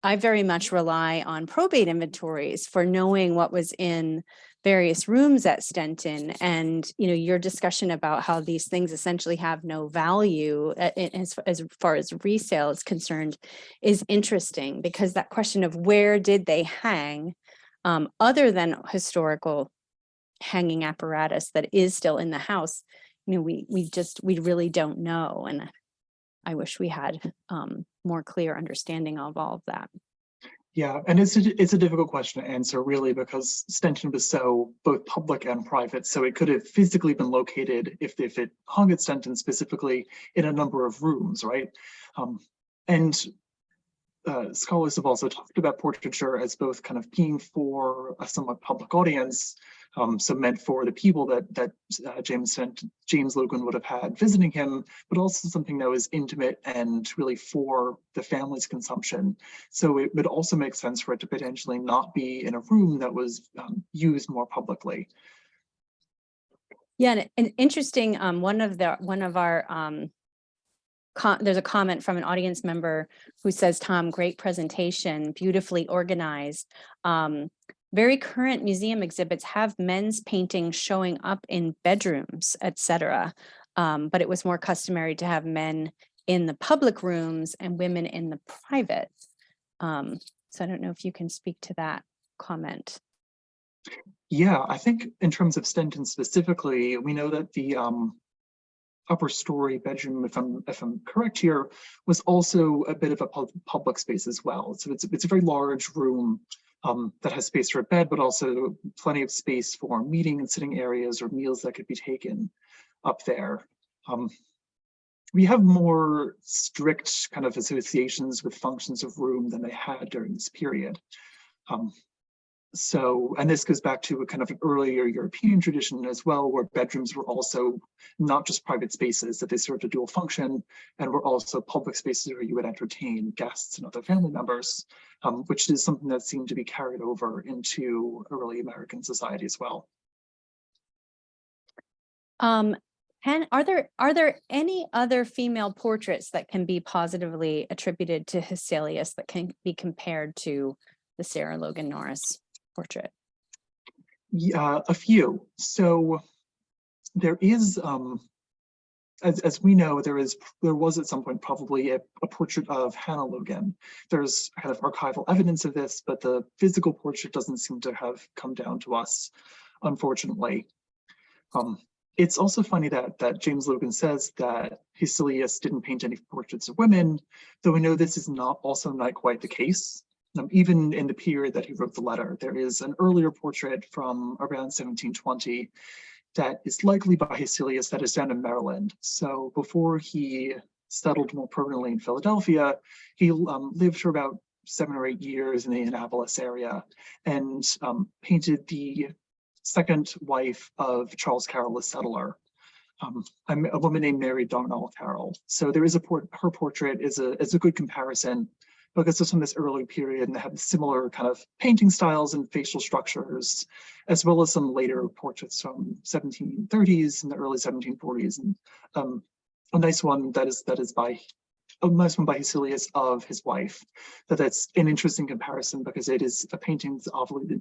I very much rely on probate inventories for knowing what was in various rooms at Stenton. And, your discussion about how these things essentially have no value as far as resale is concerned is interesting, because that question of where did they hang, other than historical hanging apparatus that is still in the house, you know, we really don't know. And I wish we had more clear understanding of all of that. Yeah, and it's a difficult question to answer, really, because Stenton was so both public and private. So it could have physically been located if it hung at Stenton specifically in a number of rooms, right? And scholars have also talked about portraiture as both kind of being for a somewhat public audience, so meant for the people that James Logan would have had visiting him, but also something that was intimate and really for the family's consumption. So it would also make sense for it to potentially not be in a room that was used more publicly. Yeah, and interesting. There's a comment from an audience member who says, "Tom, great presentation, beautifully organized. Very current museum exhibits have men's paintings showing up in bedrooms, etc. But it was more customary to have men in the public rooms and women in the private." So I don't know if you can speak to that comment. Yeah, I think in terms of Stenton specifically, we know that the upper story bedroom, if I'm correct here, was also a bit of a public space as well. So it's a very large room that has space for a bed, but also plenty of space for meeting and sitting areas or meals that could be taken up there. We have more strict kind of associations with functions of room than they had during this period. And this goes back to a kind of an earlier European tradition as well, where bedrooms were also not just private spaces, that they served a dual function, and were also public spaces where you would entertain guests and other family members, which is something that seemed to be carried over into early American society as well. Are there any other female portraits that can be positively attributed to Hesselius that can be compared to the Sarah Logan Norris portrait? Yeah, a few. So there is, as we know, there was at some point probably a portrait of Hannah Logan. There's kind of archival evidence of this, but the physical portrait doesn't seem to have come down to us, unfortunately. It's also funny that James Logan says that Hesselius didn't paint any portraits of women, though we know this is not quite the case. Even in the period that he wrote the letter, there is an earlier portrait from around 1720 that is likely by Hesselius that is down in Maryland. So before he settled more permanently in Philadelphia, he lived for about 7 or 8 years in the Annapolis area and painted the second wife of Charles Carroll, the settler, a woman named Mary Darnall Carroll. So there is her portrait is a good comparison, because it's from this early period and they have similar kind of painting styles and facial structures, as well as some later portraits from 1730s and the early 1740s. And a nice one by Hesselius of his wife. That's an interesting comparison because it is a painting that's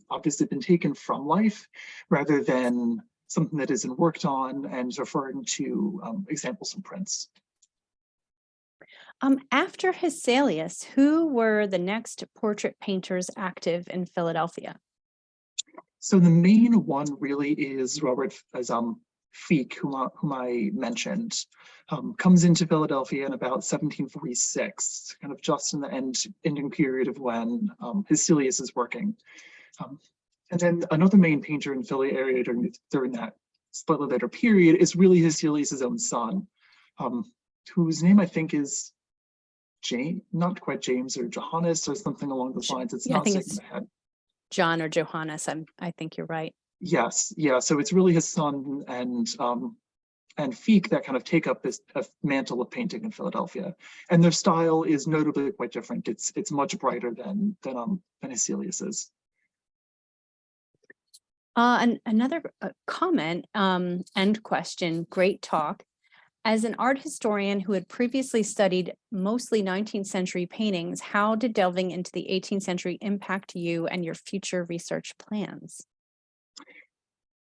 obviously been taken from life rather than something that isn't worked on and referring to examples from prints. After Hesselius, who were the next portrait painters active in Philadelphia? So the main one really is Robert Feek, whom I mentioned, comes into Philadelphia in about 1746, kind of just in the ending period of when Hesselius is working. And then another main painter in Philly area during that slightly later period is really Hesselius' own son, whose name I think is not quite James or Johannes or something along those lines. It's not sticking in my head. John or Johannes. I think you're right. Yes, yeah. So it's really his son and Feek that kind of take up this mantle of painting in Philadelphia, and their style is notably quite different. It's much brighter than Hesselius's. And another comment and question. Great talk. As an art historian who had previously studied mostly 19th century paintings, how did delving into the 18th century impact you and your future research plans?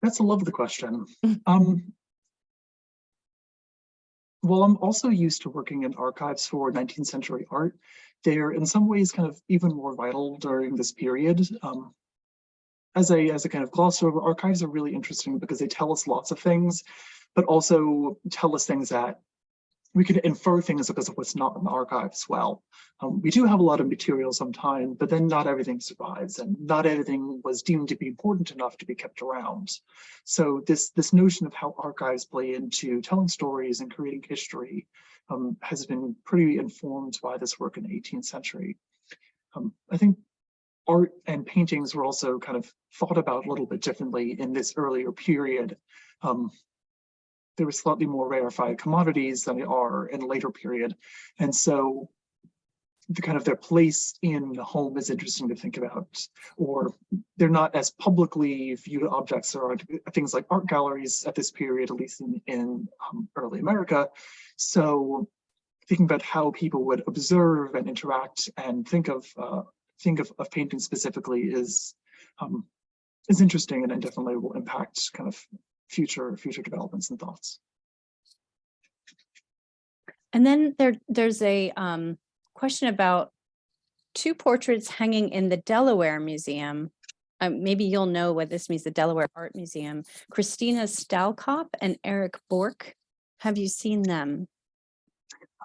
That's a lovely question. Well, I'm also used to working in archives for 19th century art. They're in some ways kind of even more vital during this period. as a kind of gloss over, archives are really interesting because they tell us lots of things, but also tell us things that we can infer things because of what's not in the archive as well. We do have a lot of material sometimes, but then not everything survives, and not everything was deemed to be important enough to be kept around. So this notion of how archives play into telling stories and creating history has been pretty informed by this work in the 18th century. I think art and paintings were also kind of thought about a little bit differently in this earlier period. There were slightly more rarefied commodities than they are in a later period. And so the kind of their place in the home is interesting to think about, or they're not as publicly viewed objects. There are things like art galleries at this period, at least in early America. So thinking about how people would observe and interact and think of painting specifically is interesting, and definitely will impact kind of future developments and thoughts. And then there's a question about two portraits hanging in the Delaware Museum. Maybe you'll know what this means, the Delaware Art Museum. Christina Stalkop and Eric Bork. Have you seen them?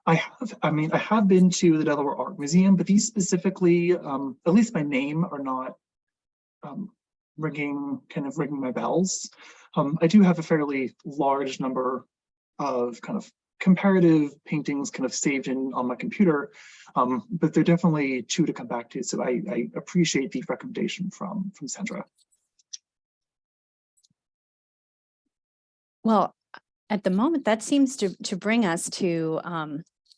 I have been to the Delaware Art Museum, but these specifically, at least by name, are not ringing my bells. I do have a fairly large number of kind of comparative paintings kind of saved on my computer, but they're definitely two to come back to. So I appreciate the recommendation from Sandra. Well, at the moment, that seems to bring us to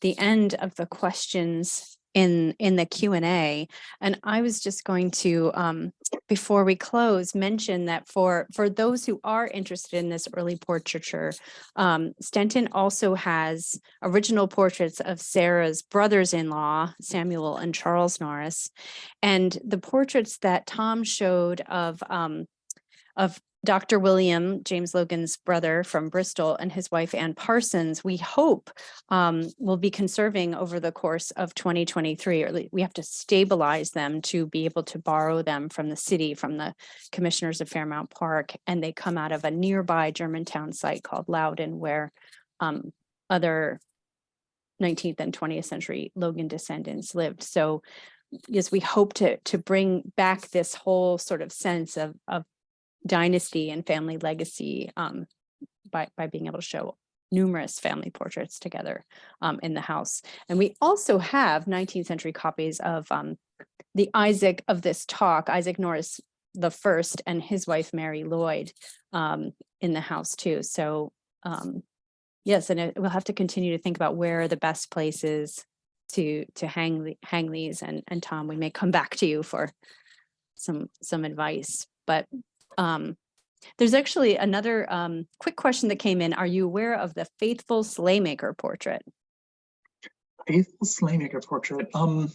the end of the questions in the Q&A. And I was just going to, before we close, mention that for those who are interested in this early portraiture, Stenton also has original portraits of Sarah's brothers-in-law, Samuel and Charles Norris. And the portraits that Tom showed of Dr. William, James Logan's brother from Bristol, and his wife Ann Parsons, we hope will be conserving over the course of 2023, or we have to stabilize them to be able to borrow them from the city, from the commissioners of Fairmount Park, and they come out of a nearby Germantown site called Loudon, where other 19th and 20th century Logan descendants lived. So yes, we hope to bring back this whole sort of sense of dynasty and family legacy by being able to show numerous family portraits together in the house. And we also have 19th century copies of the Isaac of this talk, Isaac Norris the first, and his wife Mary Lloyd in the house too. So yes, and we'll have to continue to think about where are the best places to hang these. And Tom, we may come back to you for some advice, but there's actually another quick question that came in. Are you aware of the Faithful Slaymaker portrait? Faithful Slaymaker portrait. I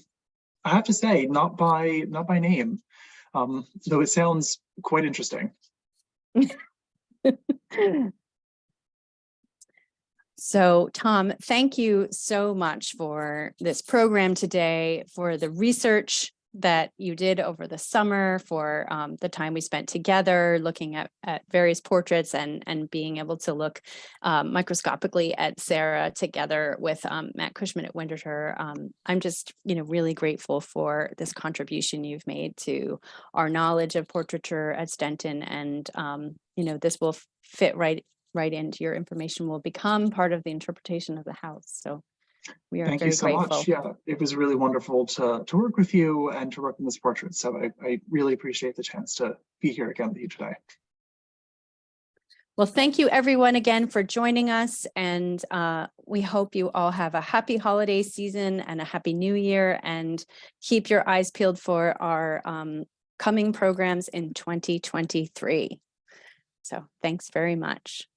have to say, not by name, though it sounds quite interesting. So, Tom, thank you so much for this program today, for the research that you did over the summer, for the time we spent together looking at various portraits and being able to look microscopically at Sarah together with Matt Cushman at Winterthur. I'm just, really grateful for this contribution you've made to our knowledge of portraiture at Stenton, and this will fit right into your information, will become part of the interpretation of the house. So we are Thank very you so grateful. much. Yeah, it was really wonderful to work with you and to work on this portrait. So I really appreciate the chance to be here again with you today. Well, thank you everyone again for joining us. And we hope you all have a happy holiday season and a happy new year, and keep your eyes peeled for our coming programs in 2023. So thanks very much.